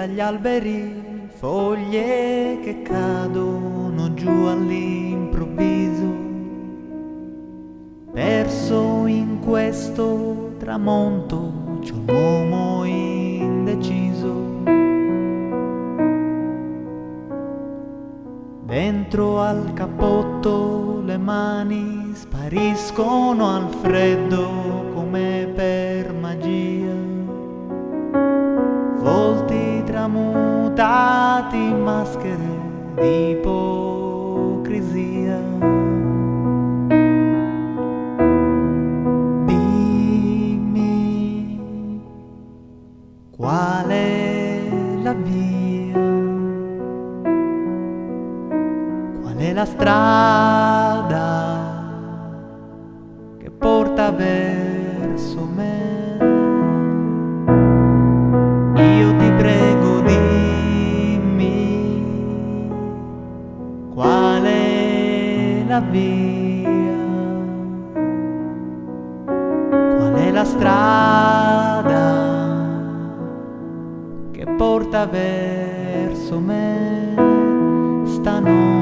dagli alberi, foglie che cadono giù all'improvviso, perso in questo tramonto c'è un uomo indeciso. Dentro al cappotto le mani spariscono al freddo come per magia, volti tramutati in maschere di ipocrisia. Dimmi qual è la via, qual è la strada che porta verso me. Io ti prego, dimmi qual è la via, qual è la strada che porta verso me stanotte.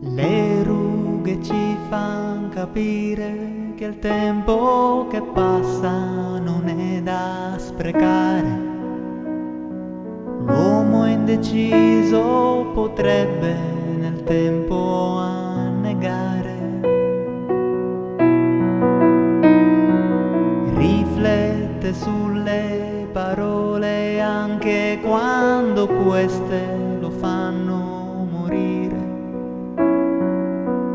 Le rughe ci fanno capire che il tempo che passa non è da sprecare. L'uomo indeciso potrebbe nel tempo annegare. Riflette sulle parole anche quando queste lo fanno morire.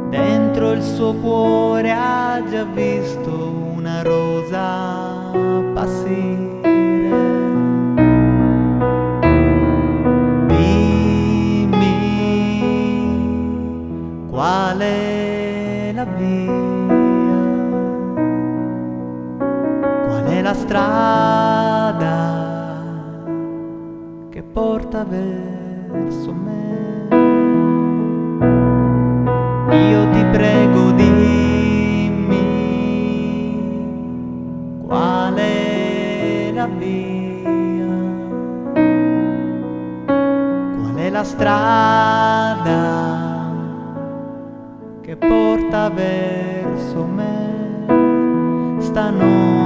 Dentro il suo cuore ha già visto una rosa appassire. Dimmi qual è la via, qual è la strada che porta verso me. Io ti prego, dimmi qual è la via, qual è la strada che porta verso me stanotte.